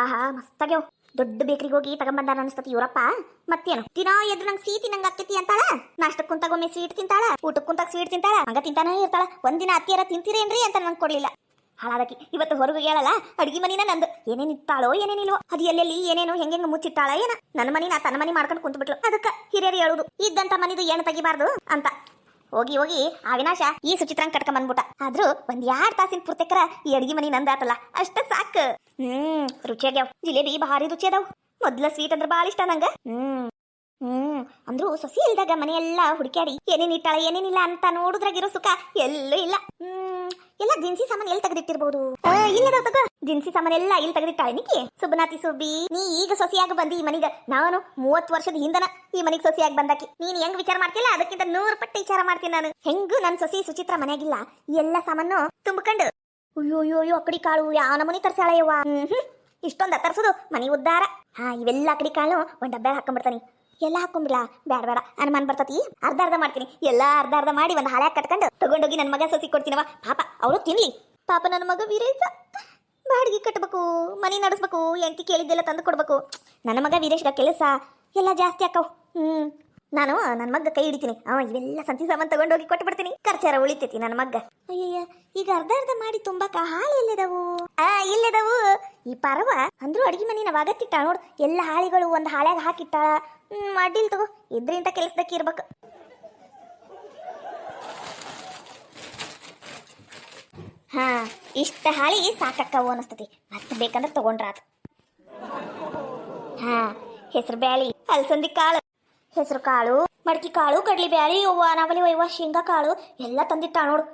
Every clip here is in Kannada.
ಆಹಾ ಮಸ್ತಾಗ್ಯಾವ. ದೊಡ್ಡ ಬೇಕ್ರಿಗೆ ಹೋಗಿ ತಗೊಂಬಂದಾರ ಅನಿಸ್ತತಿ ಇವರಪ್ಪ. ಮತ್ತೇನು ದಿನಾ ಎದ್ದು ನಂಗೆ ಸಿಹಿ ತಿನ್ನಂಗ ಆಕೈತಿ ಅಂತಾಳ. ನಾಷ್ಟಕ್ಕೆ ಕುಂತಾಗೊಮ್ಮೆ ಸ್ವೀಟ್ ತಿಂತಾಳ, ಊಟಕ್ಕೆ ಕುಂತಾಗ ಸ್ವೀಟ್ ತಿಂತಾಳ, ಹಂಗ ತಿಂತಾನೇ ಇರ್ತಾಳ. ಒಂದಿನ ಅತ್ತಿಯರ ತಿಂತೀರೇನ್ರಿ ಅಂತ ನಂಗೆ ಕೊಡ್ಲಿಲ್ಲ. ಹಾಳಾದಕಿ ಇವತ್ತು ಹೊರಗೆ ಹೇಳಲ್ಲ. ಅಡ್ಗಿ ಮನಿನ ನಂದು. ಏನೇನ್ ಇತ್ತಾಳೋ ಏನೇನಿಲ್ವೋ, ಅದು ಎಲ್ಲೆಲ್ಲಿ ಏನೇನು ಹೆಂಗೆ ಮುಚ್ಚಿಟ್ಟಾಳ ಏನ. ನನ್ನ ಮನಿ ನಾ ತನ್ನ ಮನಿ ಮಾಡ್ಕೊಂಡು ಕುಂತು ಬಿಟ್ಲು. ಅದಕ್ಕೆ ಹಿರಿಯರು ಹೇಳುದು ಇದ್ದಂತ ಮನಿದು ಏನು ತೆಗಿಬಾರ್ದು ಅಂತ. ಹೋಗಿ ಹೋಗಿ ಆ ವಿನಾಶ ಈ ಸುಚಿತ್ರಂಗ್ ಕಟ್ಕೊಂಡ್ ಬಂದ್ಬಿಟ್ಟ. ಆದ್ರೂ ಒಂದ್ 2 ತಾಸಿನ ಪೂರ್ತಕರ ಈ ಅಡ್ಗಿ ಮನಿ ನಂದಾತಲ್ಲ ಅಷ್ಟ ಸಾಕು. ರುಚಿಯಾಗ್ಯಾವ. ಜಿಲೇಬಿ ಭಾರಿ ರುಚಿ ಅದಾವ್. ಮೊದ್ಲ ಸ್ವೀಟ್ ಅಂದ್ರೆ ಬಾಳ ಇಷ್ಟ ನಂಗ. ಅಂದ್ರು ಸೊಸಿ ಇಲ್ದಾಗ ಮನೆಯೆಲ್ಲ ಹುಡುಕ್ಯಾಡಿ ಏನೇನ್ ಇಟ್ಟಾಳ ಏನೇನಿಲ್ಲ ಅಂತ ನೋಡುದ್ರಾಗಿರೋ ಸುಖ ಎಲ್ಲೂ ಇಲ್ಲ. ಎಲ್ಲ ದಿನಸಿ ಸಾಮಾನು ಎಲ್ಲಿ ತೆಗೆದಿಟ್ಟಿರ್ಬೋದು. ಇಲ್ಲದ ತಗೋ ದಿನಸಿ ಸಾಮಾನು ಎಲ್ಲ ಇಲ್ಲಿ ತೆಗೆದಿಟ್ಟಾಳೆ ನಿಕ್ಕಿ. ಸುಬ್ಬನಾತಿ ಸುಬ್ಬಿ, ನೀ ಈಗ ಸೊಸಿಯಾಗಿ ಬಂದಿ ಈ ಮನಿಗ. ನಾನು 30 ವರ್ಷದ ಹಿಂದನ ಈ ಮನಿಗ್ ಸೊಸಿಯಾಗಿ ಬಂದಾಕಿ. ನೀನ್ ಹೆಂಗ್ ವಿಚಾರ ಮಾಡ್ತಿಲ್ಲ ಅದಕ್ಕಿಂತ 100 ಪಟ್ಟು ವಿಚಾರ ಮಾಡ್ತೀನಿ ನಾನು. ಹೆಂಗು ನನ್ ಸೊಸಿ ಸುಚಿತ್ರ ಮನೆಯಾಗಿಲ್ಲ. ಎಲ್ಲ ಸಾಮಾನು ತುಂಬಿಕೊಂಡು ಅಯ್ಯೋ ಅಕ್ಕಡಿ ಕಾಳು ಯಾವ ನಮೂನಿ ತರ್ಸಾಳಯ್ಯವ್ವ. ಇಷ್ಟೊಂದ ತರ್ಸೋದು ಮನಿ ಉದ್ದಾರ. ಇವೆಲ್ಲ ಅಕ್ಕಡಿ ಕಾಳು ಒಂದ್ ಡಬ್ಬೆ ಹಾಕೊಂಡ್ಬಿಡ್ತಾನಿ. ಎಲ್ಲ ಹಾಕೊಂಡ್ಬಿಡ್ಲಾ? ಬೇಡ ಅನುಮಾನ ಬರ್ತತಿ. ಅರ್ಧ ಮಾಡ್ತೀನಿ. ಎಲ್ಲ ಅರ್ಧ ಮಾಡಿ ಒಂದು ಹಾಳೆ ಕಟ್ಕೊಂಡು ತಗೊಂಡೋಗಿ ನನ್ನ ಮಗ ಸೊಸಿ ಕೊಡ್ತೀನವ. ಪಾಪ ಅವಳು ತಿನ್ಲಿ. ಪಾಪ ನನ್ನ ಮಗ ವೀರೇಶ ಬಾಡಿಗೆ ಕಟ್ಟಬೇಕು, ಮನಿ ನಡೆಸ್ಬೇಕು, ಎಂಟಿ ಕೇಳಿದ್ದೆಲ್ಲ ತಂದು ಕೊಡ್ಬೇಕು. ನನ್ನ ಮಗ ವೀರೇಶ್ಗ ಕೆಲಸ ಎಲ್ಲ ಜಾಸ್ತಿ ಆಕವ್. ನಾನು ನನ್ನ ಮಗ್ಗ ಕೈ ಹಿಡಿತೀನಿ. ಇವೆಲ್ಲ ಸಂತಿ ಸಾಮಾನು ತಗೊಂಡೋಗಿ ಕೊಟ್ಟು ಬಿಡ್ತೀನಿ. ಖರ್ಚಾರ ಉಳಿತೈತಿ ನನ್ನ ಮಗ್ಗ. ಅಯ್ಯಯ್ಯ, ಈಗ ಅರ್ಧ ಮಾಡಿ ತುಂಬಾಕ ಹಾಳು ಎಲ್ಲಿದಾವು? ಇಲ್ಲಿದಾವು. ಈ ಪರವ ಅಂದ್ರೂ ಅಡಿಗೆ ಮನಿ ನಾವ್ ಆಗತ್ತಿಟ್ಟಾಳ ನೋಡು. ಎಲ್ಲ ಹಾಳಿಗಳು ಒಂದು ಹಾಳ್ಯಾಗ ಹಾಕಿಟ್ಟಾಳ. ಮಾಡಿಲ್ ತಗೋ. ಇದ್ರಿಂದ ಕೆಲಸದಕ್ಕೆ ಇರ್ಬೇಕು. ಇಷ್ಟ ಹಾಳಿ ಸಾಕಕ್ಕವು ಅನಿಸ್ತತಿ. ಮತ್ತೆ ಬೇಕಂದ್ರೆ ತಗೊಂಡ್ರಾತು. ಹೆಸರು ಬ್ಯಾಳಿ, ಅಲಸಂದಿ ಕಾಳು, ಹೆಸರು ಕಾಳು, ಮಡಕಿ ಕಾಳು, ಕಡ್ಲಿ ಬ್ಯಾಳಿ, ನಾವಲ್ಲಿ ಒಯ್ಯುವ ಶೇಂಗಾ ಕಾಳು ಎಲ್ಲ ತಂದಿಟ್ಟಾಳ ನೋಡು.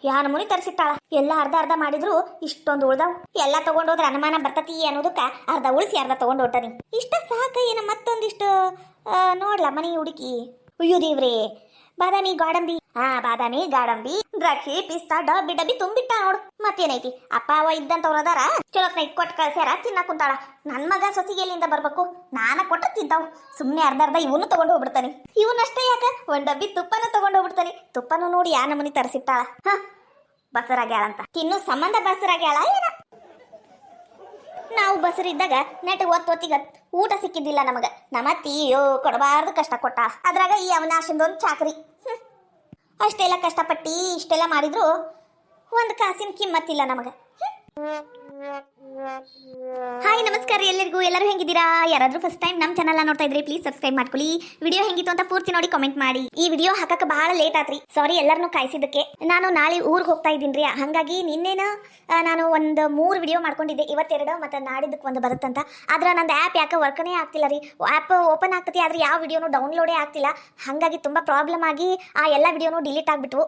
ಯಾನ ಮುನಿ ತರಿಸಿಟ್ಟಾಳ. ಎಲ್ಲ ಅರ್ಧ ಮಾಡಿದ್ರು ಇಷ್ಟೊಂದು ಉಳ್ದಾವ್. ಎಲ್ಲ ತಗೊಂಡೋದ್ರ ಅನುಮಾನ ಬರ್ತತಿ ಅನ್ನೋದಕ್ಕ ಅರ್ಧ ಉಳಿಸಿ ಅರ್ಧ ತಗೊಂಡು ಹೊಟ್ಟನಿ. ಇಷ್ಟ ಸಾಕ ಏನ ಮತ್ತೊಂದಿಷ್ಟು ನೋಡ್ಲಾ ಮನಿ ಹುಡುಕಿ. ಅಯ್ಯೋ ದೇವ್ರೇ, ಬಾದಾಮಿ ಗಾಡಂಬಿ, ಬಾದಾಮಿ ಗಾಡಂಬಿ, ದ್ರಾಕ್ಷಿ, ಪಿಸ್ತಾ ಡಬ್ಬಿ ತುಂಬಿಟ್ಟ ನೋಡು. ಮತ್ತೇನೈತಿ? ಅಪ್ಪ ಅವ ಇದ್ದಂತವ್ರ ಅದಾರ, ಚಲೋತ್ನ ಕೊಟ್ಟು ಕಳ್ಸ್ಯಾರ, ತಿನ್ನ ಕುಂತಾಳ. ನನ್ ಮಗ ಸೊಸಿಗೆ ಎಲ್ಲಿಂದ ಬರ್ಬೇಕು? ನಾನ ಕೊಟ್ಟ ತಿಂತಾವ್. ಸುಮ್ನೆ ಅರ್ಧ ಇವನು ತಗೊಂಡು ಹೋಗ್ಬಿಡ್ತಾನೆ. ಇವನಷ್ಟೇ ಯಾಕ ಒಂದ್ ಡಬ್ಬಿ ತುಪ್ಪನ ತಗೊಂಡು ಹೋಗ್ಬಿಡ್ತಾನೆ. ತುಪ್ಪನು ನೋಡಿ ಯಾ ನಮೂನಿ ತರಿಸಿಟ್ಟಾಳ. ಬಸರಾಗ್ಯಾಳ ಅಂತ ತಿನ್ನು ಸಂಬಂಧ ಬಸರಾಗ್ಯಾಳ ಏನ? ನಾವು ಬಸರಿದ್ದಾಗ ನೆಟ್ ಒತ್ತಿಗ ಊಟ ಸಿಕ್ಕಿದ್ದಿಲ್ಲ ನಮಗ. ನಮ್ಮತ್ತಿ ಕೊಡಬಾರ್ದು ಕಷ್ಟ ಕೊಟ್ಟ. ಅದ್ರಾಗ ಈ ಅವಿನಾಶಂದೊಂದು ಚಾಕ್ರಿ. ಅಷ್ಟೆಲ್ಲ ಕಷ್ಟಪಟ್ಟಿ ಇಷ್ಟೆಲ್ಲ ಮಾಡಿದ್ರು ಒಂದು ಕಾಸಿನ ಕಿಮ್ಮತ್ತಿಲ್ಲ ನಮಗ. ಹಾಯ್ ನಮಸ್ಕಾರ ಎಲ್ಲರಿಗೂ. ಎಲ್ಲರೂ ಹೆಂಗಿದ್ದೀರಾ? ಯಾರಾದ್ರೂ ಫಸ್ಟ್ ಟೈಮ್ ನಮ್ಮ ಚಾನಲ್ ನೋಡ್ತಾ ಇದ್ರಿ ಪ್ಲೀಸ್ ಸಬ್ಸ್ಕ್ರೈಬ್ ಮಾಡ್ಕೊಳ್ಳಿ. ವಿಡಿಯೋ ಹೆಂಗಿತ್ತು ಅಂತ ಪೂರ್ತಿ ನೋಡಿ ಕಾಮೆಂಟ್ ಮಾಡಿ. ಈ ವಿಡಿಯೋ ಹಾಕಕ್ಕೆ ಬಹಳ ಲೇಟ್ ಆತ್ರಿ, ಸಾರಿ ಎಲ್ಲರನ್ನೂ ಕಾಯಿಸಿದ್ದಕ್ಕೆ. ನಾನು ನಾಳೆ ಊರಿಗೆ ಹೋಗ್ತಾ ಇದ್ದೀನ್ರಿ, ಹಾಗಾಗಿ ನಿನ್ನೆನ ನಾನು ಒಂದು 3 ವಿಡಿಯೋ ಮಾಡ್ಕೊಂಡಿದ್ದೆ. ಇವತ್ತೆರಡು ಮತ್ತು ನಾಡಿದ್ದಕ್ಕೆ ಒಂದು ಬರುತ್ತಂತ. ಆದ್ರೆ ನಂದು ಆ್ಯಪ್ ಯಾಕೆ ವರ್ಕನೇ ಆಗ್ತಿಲ್ಲ ರೀ. ಆ್ಯಪ್ ಓಪನ್ ಆಗ್ತತಿ ಆದ್ರೆ ಯಾವ ವಿಡಿಯೋನು ಡೌನ್ಲೋಡೇ ಆಗ್ತಿಲ್ಲ. ಹಾಗಾಗಿ ತುಂಬ ಪ್ರಾಬ್ಲಮ್ ಆಗಿ ಆ ಎಲ್ಲ ವಿಡಿಯೋನು ಡಿಲೀಟ್ ಆಗಿಬಿಟ್ವು.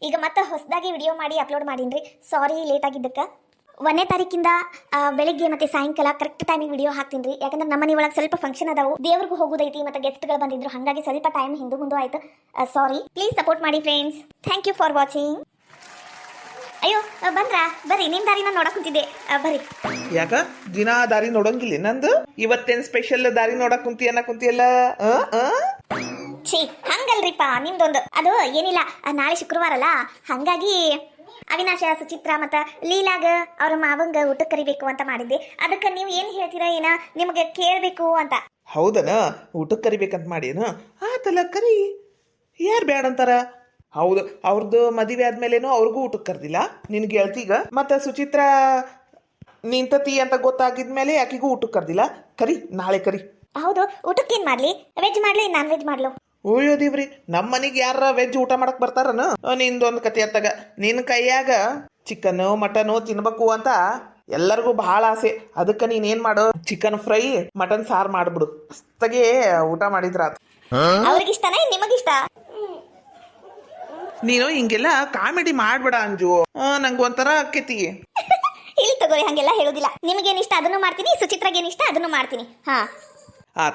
ಈಗ ಮತ್ತೆ ಹೊಸದಾಗಿ ವಿಡಿಯೋ ಮಾಡಿ ಅಪ್ಲೋಡ್ ಮಾಡೀನಿ. ಸಾರಿ ಲೇಟ್ ಆಗಿದ್ದಕ್ಕೆ. 1ನೇ ತಾರೀಕಿಂದ ಬೆಳಿಗ್ಗೆ ಮತ್ತೆ ಸಾಯಂಕಾಲ ಕರೆಕ್ಟ್ ಟೈಮಿಗೆ ವಿಡಿಯೋ ಹಾಕ್ತೀನಿ ರೀ. ಯಾಕಂದ್ರೆ ನಮ್ಮ ಮನೆ ಒಳಗೆ ಸ್ವಲ್ಪ ಫಂಕ್ಷನ್ ಅದಾವು, ದೇವ್ರಿಗೂ ಹೋಗೋದೈತಿ, ಮತ್ತೆ ಗೆಸ್ಟ್ಗಳು ಬಂದಿದ್ರು. ಹಾಗಾಗಿ ಸ್ವಲ್ಪ ಟೈಮ್ ಹಿಂದೆ ಮುಂದೆ ಆಯ್ತು. ಸಾರಿ, ಪ್ಲೀಸ್ ಸಪೋರ್ಟ್ ಮಾಡಿ friends. Thank you for watching. ಅಯ್ಯೋ ಬರ್ರಿ, ನಿಮ್ ದಾರಿನ ನೋಡಕ್ ಕುಂತಿದ್ದೆ, ಬರ್ರಿ. ಯಾಕ ದಿನ ದಾರಿ ನೋಡಂಗಿಲ್ಲ ನಂದು? ಇವತ್ತೇನ್ ಸ್ಪೆಷಲ್ ದಾರಿ ನೋಡಕ್ ಕುಂತಿಯಲ್ಲ? ಛೀ, ಹಂಗಲ್ರಿಪ್ಪ ನಿಮ್ದೊಂದು. ಅದು ಏನಿಲ್ಲ, ನಾಳೆ ಶುಕ್ರವಾರ ಅಲ್ಲ, ಹಾಗಾಗಿ ಅವಿನಾಶ, ಸುಚಿತ್ರ ಮತ್ತ ಲೀಲಾಗ ಅವ್ರ ಮಾವಂಗ ಊಟಕ್ಕೆ ಕರಿಬೇಕು ಅಂತ ಮಾಡಿದ್ದೆ. ಅದಕ್ಕೆ ನೀವು ಏನ್ ಹೇಳ್ತೀರಾ ಏನ ನಿಮ್ಗೆ ಕೇಳಬೇಕು ಅಂತ. ಹೌದನ? ಊಟಕ್ಕೆ ಕರಿಬೇಕಂತ ಮಾಡೇನು? ಆತಲ್ಲ, ಕರಿ. ಯಾರು ಬ್ಯಾಡ ಅಂತಾರ? ಹೌದು, ಅವ್ರದ್ದು ಮದುವೆ ಆದ್ಮೇಲೇನು ಅವ್ರಿಗೂ ಊಟಕ್ಕೆ ಕರ್ದಿಲ್ಲ ನಿನ್ ಗೆಳತಿಗ. ಮತ್ತೆ ಸುಚಿತ್ರ ನಿಂತತಿ ಅಂತ ಗೊತ್ತಾಗಿದ್ಮೇಲೆ ಆಕಿಗೂ ಊಟಕ್ಕೆ ಕರ್ದಿಲ್ಲ. ಕರಿ, ನಾಳೆ ಕರಿ. ಹೌದು, ಊಟಕ್ಕೆ ಏನ್ ಮಾಡ್ಲಿ? ವೆಜ್ ಮಾಡ್ಲಿ ನಾನ್ ವೆಜ್ ಮಾಡ್ಲು? ಓಯೋ ದೇವ್ರಿ, ನಮ್ಮ ಮನೆಗೆ ಯಾರ ವೆಜ್ ಊಟ ಮಾಡಕ್ ಬರ್ತಾರನ? ನಿಂದೊಂದು ಕತೆ ಅತ್ತಾಗ ನಿನ್ನ ಕೈಯಾಗ ಚಿಕನ್ ಮಟನ್ ತಿನ್ಬೇಕು ಅಂತ ಎಲ್ಲರಿಗೂ ಬಹಳ ಆಸೆ. ಅದಕ್ಕೆ ನೀನೇನ್ ಮಾಡು, ಚಿಕನ್ ಫ್ರೈ ಮಟನ್ ಸಾರು ಮಾಡ್ಬಿಡು. ಮಸ್ತಾಗೆ ಊಟ ಮಾಡಿದ್ರ ಅವ್ರಿಗಿಷ್ಟನಾ ನಿಮಗಿಷ್ಟ? ನೀನು ಹಿಂಗೆಲ್ಲ ಕಾಮಿಡಿ ಮಾಡ್ಬೇಡ ಅಂಜು, ನಂಗೊಂಥರ ಆಕೇತಿ. ಇಲ್ಲಿ ತಗೋರಿ, ಹಂಗೆಲ್ಲ ಹೇಳೋದಿಲ್ಲ. ನಿಮಗೇನ್ ಇಷ್ಟ ಅದನ್ನು ಮಾಡ್ತೀನಿ, ಸುಚಿತ್ರಗೇನ್ ಇಷ್ಟ ಅದನ್ನು ಮಾಡ್ತೀನಿ.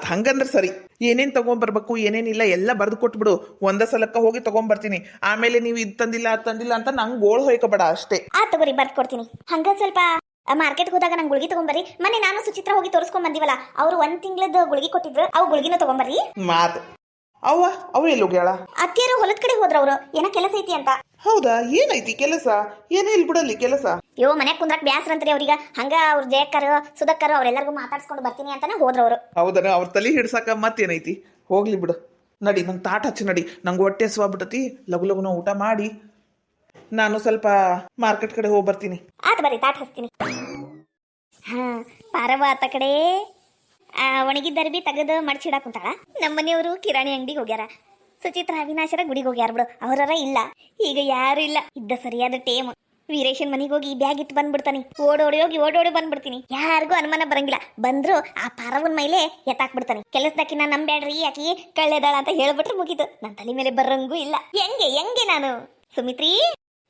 ಹಂಗಂದ್ರೆ ಸರಿ. ಏನೇನ್ ತಗೊಂಡ್ಬರ್ಬೇಕು ಏನೇನಿಲ್ಲ ಎಲ್ಲ ಬರ್ದು ಕೊಟ್ಬಿಡು. ಒಂದ ಸಲಕ್ಕ ಹೋಗಿ ತಗೊಂಡ್ಬರ್ತೀನಿ. ಆಮೇಲೆ ನೀವು ಇದು ತಂದಿಲ್ಲ ಅದು ತಂದಿಲ್ಲ ಅಂತ ನಂಗೆ ಗೋಳು ಹೋಯ್ಕೋಬೇಡ ಅಷ್ಟೇ. ತಗೋರಿ, ಬರ್ದು ಕೊಡ್ತೀನಿ. ಹಂಗ ಸ್ವಲ್ಪ ಮಾರ್ಕೆಟ್ಗೆ ಹೋದಾಗ ನಂಗೆ ಗುಳಿಗೆ ತಗೊಂಬರ್ರಿ. ಮೊನ್ನೆ ನಾನು ಸುಚಿತ್ರ ಹೋಗಿ ತೋರಿಸ್ಕೊಂಡ್ ಬಂದಿವಲ್ಲ, ಅವ್ರು 1 ತಿಂಗಳದ ಗುಳಿಗೆ ಕೊಟ್ಟಿದ್ರು, ಅವು ಗುಳಿಗೆನ ತಗೊಂಬರ್ರಿ. ಮಾತು ಅವ ಎಲ್ಲಿ ಹೋಗ್ಯಾಳ? ಅತ್ತಿಯರು ಹೊಲದ ಕಡೆ ಹೋದ್ರವ್ರು ಏನೋ ಕೆಲಸ ಐತಿ ಅಂತ. ಹೌದಾ, ಏನೈತಿ ಕೆಲಸ? ಏನೇ ಇಲ್ಲಿ ಬಿಡಲ್ಲಿ ಕೆಲಸ? ಯೋ ಮನ್ಯಾಗ ಕುಂದ್ರಕ್ ಬ್ಯಾಸ್ರ ಅಂತ್ರಿ ಅವ್ರಿಗೆ. ಹಂಗ ಅವ್ರ ಜಯಕ್ಕರು ಸುಧಕ್ಕರು ಅವ್ರೆಲ್ಲರಿಗೂ ಮಾತಾಡ್ಸ್ಕೊಂಡು ಬರ್ತೀನಿ ಅಂತಾನೆ ಹೋದ್ರವ್ರು. ಹೌದನ, ಅವ್ರ ತಲೆ ಹಿಡ್ಸಾಕ ಮತ್ತೇನೈತಿ? ಹೋಗ್ಲಿ ಬಿಡು. ನಡಿ, ನಂಗೆ ತಾಟ ಹಚ್ಚಿ ನಡಿ. ನಂಗೆ ಹೊಟ್ಟೆ ಹಸ್ವಾಗ್ಬಿಟ್ಟತಿ. ಲಗು ಲಗುನ ಊಟ ಮಾಡಿ ನಾನು ಸ್ವಲ್ಪ ಮಾರ್ಕೆಟ್ ಕಡೆ ಹೋಗಿ ಬರ್ತೀನಿ. ಆತ ಬರ್ರಿ, ತಾಟ್ ಹಚ್ತೀನಿ. ಹಾ, ಪಾರವ ಆತ ಕಡೆ ಒಣಗಿದ್ದರ್ಬಿ ತೆಗೆದು ಮಡ್ಚಿಡಾಕ್ ಕುಂತಾಳ. ನಮ್ಮನೆಯವರು ಕಿರಾಣಿ ಅಂಗಡಿಗೆ ಹೋಗ್ಯಾರ. ಸುಚಿತ್ರ ಅವಿನಾಶರ ಗುಡಿಗೆ ಹೋಗ್ಯಾರ ಬಿಡು. ಅವರರ ಇಲ್ಲ, ಈಗ ಯಾರು ಇಲ್ಲ. ಇದ್ದ ಸರಿಯಾದ ಟೇಮ್. ವೀರೇಶನ್ ಮನೆಗೆ ಹೋಗಿ ಬ್ಯಾಗ್ ಇಟ್ಟು ಬಂದ್ಬಿಡ್ತಾನೆ. ಓಡೋಡಿ ಬಂದ್ಬಿಡ್ತೀನಿ. ಯಾರಿಗೂ ಅನುಮಾನ ಬರಂಗಿಲ್ಲ. ಬಂದ್ರು ಆ ಪಾರವನ್ ಮೇಲೆ ಎತ್ತಾಕ್ಬಿಡ್ತಾನೆ. ಕೆಲಸದಾಕಿನ ನಂಬ್ಯಾಡ್ರಿ, ಆಕಿ ಕಳ್ಳೆದಾಳ ಅಂತ ಹೇಳ್ಬಿಟ್ರೆ ಮುಗೀತು. ನನ್ನ ತಲೆ ಮೇಲೆ ಬರಂಗೂ ಇಲ್ಲ. ಹೆಂಗೆ ನಾನು ಸುಮಿತ್ರಿ,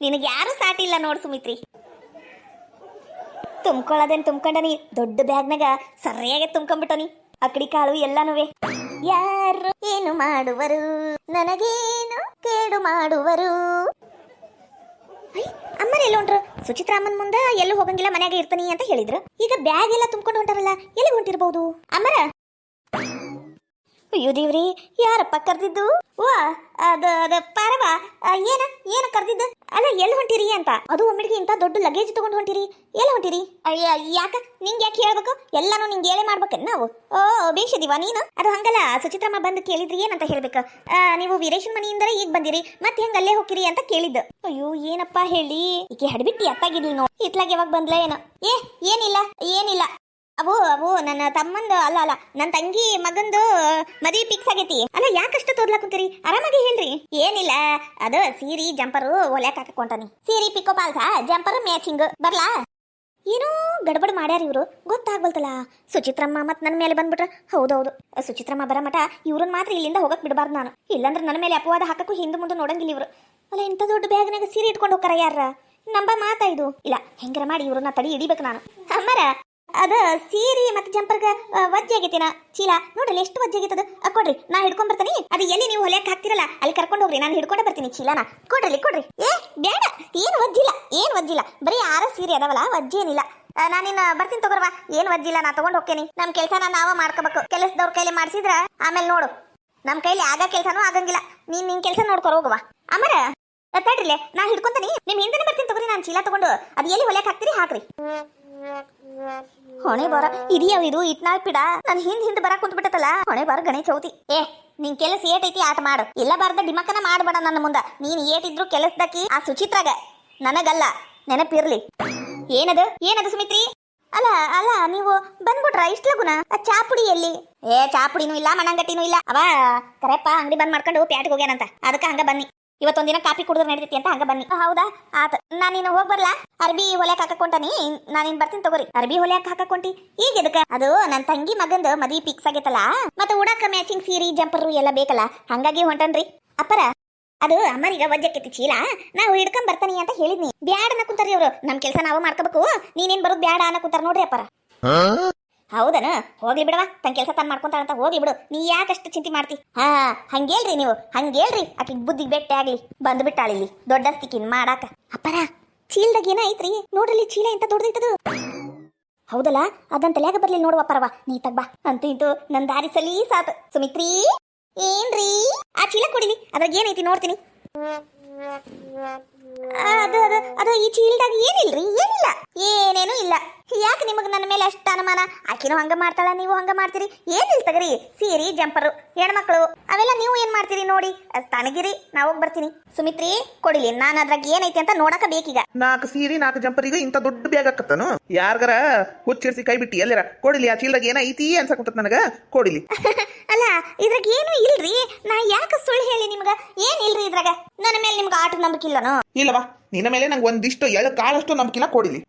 ನಿನಗೆ ಯಾರು ಸಾಟಿ ಇಲ್ಲ ನೋಡು ಸುಮಿತ್ರಿ. ತುಂಬ್ಕೊಳ್ಳೋದೇನು ತುಂಬ್ಕೊಂಡನಿ, ದೊಡ್ಡ ಬ್ಯಾಗ್ನಾಗ ಸರಿಯಾಗಿ ತುಂಬ್ಕೊಂಡ್ಬಿಟ್ಟನಿ. ಅಕ್ಕಡಿ ಕಾಳು ಎಲ್ಲಾನುವೆ. ಯಾರು ಏನು ಮಾಡುವರು, ನನಗೇನು ಕೇಡು ಮಾಡುವರು. ಅಮ್ಮನ ಎಲ್ಲ ಹೊಂಟ್ರು? ಸುಚಿತ್ರಾ ಅಮ್ಮನ ಮುಂದೆ ಎಲ್ಲೂ ಹೋಗಂಗಿಲ್ಲ, ಮನ್ಯಾಗ ಇರ್ತಾನಿ ಅಂತ ಹೇಳಿದ್ರು. ಈಗ ಬ್ಯಾಗ್ ಎಲ್ಲ ತುಂಬ್ಕೊಂಡು ಹೊಂಟಾರಲ್ಲ, ಎಲ್ಲಿ ಹೊಂಟಿರ್ಬಹುದು? ಅಮ್ಮರ, ಅಯ್ಯೋ ದೇವ್ರಿ, ಯಾರಪ್ಪ ಕರ್ದಿದ್ದು? ವಾ, ಅದ ಪಾರವ ಏನ ಕರ್ದಿದ್ದು? ಅಲ್ಲ, ಎಲ್ಲಿ ಹೊಂಟಿರಿ ಅಂತ. ಅದು ಒಮ್ಮಿಡಿಗೆ ಇಂಥ ದೊಡ್ಡ ಲಗೇಜ್ ತಗೊಂಡು ಹೊಂಟಿರಿ. ಎಲ್ಲಿ ಹೊಂಟಿರಿ? ಅಯ್ಯ, ಯಾಕ ನಿಂಗೆ ಯಾಕೆ ಹೇಳ್ಬೇಕು? ಎಲ್ಲಾನು ನಿಂಗೆ ಹೇಳೇ ಮಾಡ್ಬೇಕನ್ ನಾವು? ಓ, ಬೇಷದಿವಾ ನೀನು? ಅದು ಹಂಗಲ್ಲ, ಸುಚಿತ್ರಮ್ಮ ಬಂದು ಕೇಳಿದ್ರಿ ಏನಂತ ಹೇಳ್ಬೇಕು. ನೀವು ವೀರೇಶನ್ ಮನೆಯಿಂದಲೇ ಈಗ ಬಂದಿರಿ, ಮತ್ತೆ ಹೆಂಗ ಅಲ್ಲೇ ಹೋಗಿರಿ ಅಂತ ಕೇಳಿದ್ದು. ಅಯ್ಯೋ, ಏನಪ್ಪಾ ಹೇಳಿ, ಈಕೆ ಹಡ್ಬಿಟ್ಟಿ ಅತ್ತಾಗಿದ್ಲಿ ನೋ. ಇತ್ಲಾಗ ಯಾವಾಗ ಬಂದ್ಲ ಏನೋ? ಏನಿಲ್ಲ ಅವು ನನ್ನ ತಮ್ಮಂದು ಅಲ್ಲ ನನ್ನ ತಂಗಿ ಮಗಂದು ಮದುವೆ ಫಿಕ್ಸ್ ಆಗೈತಿ. ಅಲ್ಲ, ಯಾಕಷ್ಟು ತೋರ್ಲಾಕ್ ಕುಂತೀರಿ? ಆರಾಮಾಗಿ ಹೇಳ್ರಿ. ಏನಿಲ್ಲ, ಅದು ಸೀರಿ ಜಂಪರು ಹೊಲ್ಯಾಕ ಹಾಕೊಂತಾನಿ. ಸೀರಿ ಪಿಕೋ ಪಾಲ್ಸ, ಜಂಪರ್ ಮ್ಯಾಚಿಂಗ್ ಬರ್ಲಾ? ಏನೋ ಗಡಬಡ್ ಮಾಡ್ಯಾರ ಇವ್ರು, ಗೊತ್ತಾಗ್ಬಲ್ತಲ್ಲ. ಸುಚಿತ್ರಮ್ಮ ಮತ್ ನನ್ನ ಮೇಲೆ ಬಂದ್ಬಿಟ್ರ. ಹೌದೌದು, ಸುಚಿತ್ರಮ್ಮ ಬರಮಟ ಇವ್ರನ್ನ ಮಾತ್ರ ಇಲ್ಲಿಂದ ಹೋಗಕ್ ಬಿಡಬಾರ್ದು ನಾನು. ಇಲ್ಲಾಂದ್ರೆ ನನ್ನ ಮೇಲೆ ಅಪವಾದ ಹಾಕಕ್ಕೂ ಹಿಂದೆ ಮುಂದೆ ನೋಡಂಗಿಲ್ಲ ಇವ್ರು. ಅಲ್ಲ, ಇಂಥ ದೊಡ್ಡ ಬ್ಯಾಗ್ನಾಗ ಸೀರೆ ಇಟ್ಕೊಂಡು ಹೋಗ್ತಾರ ಯಾರ? ನಂಬ ಮಾತಾ ಇದು? ಇಲ್ಲ, ಹೆಂಗಾರ ಮಾಡಿ ಇವ್ರನ್ನ ತಡಿ ಹಿಡಿಬೇಕು ನಾನು. ಅಮ್ಮರ, ಅದ ಸೀರೆ ಮತ್ತೆ ಜಂಪರ್ಗ ವಜ್ಜೆ ಆಗೈತಿನ ಚೀಲ ನೋಡ್ರಿ, ಎಷ್ಟು ವಜ್ಜೆ ಆಗೈತದ. ಕೊಡ್ರಿ, ನಾ ಹಿಡ್ಕೊಂಡ್ ಬರ್ತೀನಿ. ಅದು ಎಲ್ಲಿ ನೀವು ಹೊಲ್ಯಾಕ ಹಾಕ್ತಿರಲ್ಲ ಅಲ್ಲಿ ಕರ್ಕೊಂಡು ಹೋಗ್ರಿ, ನಾನು ಹಿಡ್ಕೊಂಡ ಬರ್ತೀನಿ ಚೀಲನ. ಕೊಡ್ರಿ. ಏ ಬೇಡ, ಏನ್ ವಜ್ಜಿಲ್ಲ, ಬರೀ 6 ಸೀರೆ ಅದಾವಲ್ಲ, ವಜ್ಜೇನಿಲ್ಲ. ನಾನಿನ್ನ ಬರ್ತೀನಿ ತಗೋರ್ವಾ. ಏನ್ ವಜ್ಜಿಲ್ಲ, ನಾ ತಗೊಂಡ್ ಹೋಗ್ತೇನೆ. ನಮ್ ಕೆಲ್ಸನ ನಾವ ಮಾಡ್ಕೋಬೇಕು. ಕೆಲಸದವ್ರ ಕೈಲಿ ಮಾಡ್ಸಿದ್ರ ಆಮೇಲೆ ನೋಡು, ನಮ್ ಕೈಲಿ ಆಗ ಕೆಲ್ಸನೂ ಆಗಂಗಿಲ್ಲ. ನಿನ್ ಕೆಲ್ಸ ನೋಡ್ಕೊರ ಹೋಗುವ. ಅಮರ, ತಡ್ರಿಲೆ, ನಾ ಹಿಡ್ಕೊಂತೀನಿ. ನಿಮ್ ಹಿಂದೆನೆ ಬರ್ತೀನಿ ತಗೋರಿ. ನಾನು ಚೀಲ ತಗೊಂಡು ಅದು ಎಲ್ಲಿ ಹೊಲ್ಯಾಕ ಹಾಕ್ತಿರಿ ಹಾಕ್ರಿ. ಹೊಣೆ ಬಾರ ಇದೆಯವ ಇದು ಇಟ್ನಾಳ್ ಪಿಡ. ನನ್ ಹಿಂದ್ ಬರಾಕ್ ಕುಂತ್ಬಿಟ್ಟತಲ್ಲ. ಹೊಣೆ ಬಾರ ಗಣೇಶ ಚೌತಿ. ನಿನ್ ಕೆಲಸ ಏಟೈತಿ ಆಟ ಮಾಡು. ಇಲ್ಲ ಬಾರ್ದ ಡಿಮಕನ ಮಾಡ್ಬೇಡ ನನ್ನ ಮುಂದ. ನೀನ್ ಏಟಿದ್ರು ಕೆಲಸದಾಕಿ ಆ ಸುಚಿತ್ರಾಗ, ನನಗಲ್ಲ, ನೆನಪಿರ್ಲಿ. ಏನದು ಸುಮಿತ್ರಿ? ಅಲ್ಲ ನೀವು ಬಂದ್ಬಿಟ್ರ ಇಷ್ಟ ಲಗುನ? ಚಾಪುಡಿ ಎಲ್ಲಿ? ಚಾಪುಡಿನೂ ಇಲ್ಲ, ಮಣ್ಣಂಗಟ್ಟಿನೂ ಇಲ್ಲ. ಅವ ಕರೆಪ್ಪ ಅಂಗಡಿ ಬಂದ್ ಮಾಡ್ಕೊಂಡು ಪ್ಯಾಟಿಗೆ ಹೋಗ್ಯಾನಂತ. ಅದಕ್ಕ ಹಂಗ ಬನ್ನಿ. ಇವತ್ತೊಂದಿನ ಕಾಪಿ ಕುಡಿದ್ರೆ ನಡೀತಿ ಅಂತ ಹಂಗ ಬನ್ನಿ. ಹೌದಾ, ಆತ. ನಾನಿನ್ನು ಹೋಗ್ ಬರ್ಲಾ? ಅರ್ಬಿ ಹೊಲ್ಯಾಕ ಹಾಕೊಂಟಾನಿ. ನಾನಿನ್ ಬರ್ತೀನಿ ತಗೋರಿ. ಅರ್ಬಿ ಹೊಲ್ಯಾಕ ಹಾಕೊಂಟಿ ಈಗ ಎದಕ್ಕ? ಅದು ನನ್ನ ತಂಗಿ ಮಗಂದು ಮದ್ವಿ ಫಿಕ್ಸ್ ಆಗೈತಲ್ಲ, ಮತ್ತೆ ಉಡಾಕ ಮ್ಯಾಚಿಂಗ್ ಸೀರೆ ಜಂಪರು ಎಲ್ಲ ಬೇಕಲ್ಲ, ಹಂಗಾಗಿ ಹೊಂಟನ್ರಿ. ಅಪ್ಪರ, ಅದು ಅಮ್ಮನಿಗ ವಜ್ಜಕ್ಕೈತಿ ಚೀಲ, ನಾವು ಹಿಡ್ಕೊಂಡ್ ಬರ್ತಾನಿ ಅಂತ ಹೇಳಿದ್ನಿ. ಬ್ಯಾಡ ಅನ್ನಕುಂತಾರ್ರಿ ಅವ್ರು. ನಮ್ ಕೆಲ್ಸ ನಾವು ಮಾಡ್ಕೋಬೇಕು, ನೀನೇನ್ ಬರೋದು ಬ್ಯಾಡ ಅನ್ನಕುಂತಾರ ನೋಡ್ರಿ ಅಪ್ಪರ. ಹೌದನ? ಹೋಗ್ಲಿ ಬಿಡವಾ, ತನ್ನ ಕೆಲಸ ತಾನು ಮಾಡ್ಕೊಂತಾಳ ಅಂತ ಹೋಗ್ಲಿ ಬಿಡು. ನೀ ಯಾಕಷ್ಟು ಚಿಂತೆ ಮಾಡ್ತಿ? ಹಂಗೇಳ್ರಿ ನೀವು, ಹಂಗೇಳ್ರಿ. ಆಕಿಗೆ ಬುದ್ಧಿಗೆ ಬೆಟ್ಟೆ ಆಗ್ಲಿ. ಬಂದ್ಬಿಟ್ಟಾಳ ಇಲ್ಲಿ ದೊಡ್ಡ ಸ್ತಿಕಿನ್ ಮಾಡಾಕ. ಅಪ್ಪರ, ಚೀಲದಾಗ ಏನ ಐತ್ರಿ ನೋಡ್ರಿ. ಚೀಲ ಎಂತ ದೊಡ್ಡದೈತದು. ಹೌದಲ್ಲ, ಅದಂತ ಲ್ಯಾಗ ಬರ್ಲಿ ನೋಡುವ ಪರವ. ನೀ ತಗ್ಬಾ. ಅಂತೂ ಇಂತೂ ನನ್ ದಾರಿ ಸಲೀ ಸಾತು. ಸುಮಿತ್ರಿ, ಏನ್ರಿ ಆ ಚೀಲ ಕೊಡಿಲಿ, ಅದ್ರಾಗ ಏನೈತಿ ನೋಡ್ತೀನಿ. ಅದು ಈ ಚೀಲದಾಗ ಏನಿಲ್ರಿ? ಏನೇನು ಇಲ್ಲ. ಯಾಕೆ ನಿಮಗ್ ನನ್ನ ಮೇಲೆ ಅಷ್ಟ ಅನುಮಾನ? ಆಕಿನೂ ಹಂಗ ಮಾಡ್ತಾಳ, ನೀವು ಹಂಗ ಮಾಡ್ತೀರಿ. ಏನಿಲ್ಲ ತಗರಿ, ಸೀರಿ ಜಂಪರು ಹೆಣ್ಮಕ್ಳು ಅವೆಲ್ಲ ನೀವು ಏನ್ ಮಾಡ್ತೀರಿ ನೋಡಿ. ತನಗಿರಿ, ನಾ ಹೋಗಿ ಬರ್ತೀನಿ. ಸುಮಿತ್ರಿ, ಕೊಡಿಲಿ, ನಾನು ಅದ್ರಾಗ ಏನೈತಿ ಅಂತ ನೋಡಕ ಬೇಕೀಗ. 4 ಸೀರೆ 4 ಜಂಪರಿಗೆ ಇಂಥ ದೊಡ್ಡ ಬ್ಯಾಗ್ ಹಾಕತ್ತಾನು. ಯಾರ್ಗಾರ ಹುಚ್ಚಿರ್ಸಿ ಕೈ ಬಿಟ್ಟಿ ಎಲ್ಲಾರ ಕೊಡಿಲಿ. ಆ ಚೀಲದಾಗ ಏನ ಐತಿ ಅನ್ಸಕುಂತತ್ ನನಗ. ಕೊಡಿಲಿ. ಅಲ್ಲ, ಇದ್ರಾಗ ಏನು ಇಲ್ರಿ. ನಾ ಯಾಕೆ ಸುಳ್ಳು ಹೇಳಿ ನಿಮ್ಗ? ಏನ್ ಇಲ್ರಿ ಇದ್ರಾಗ. ನನ್ನ ಮೇಲೆ ನಿಮ್ಗೆ ಆಟ ನಂಬಿಕಿಲ್ಲನು? ಇಲ್ಲವಾ, ನಿನ್ನ ಮೇಲೆ ನಂಗೆ ಒಂದಿಷ್ಟು ಕಾಳಷ್ಟು ನಂಬಿಕಿಲ್ಲ. ಕೊಡಿಲಿ.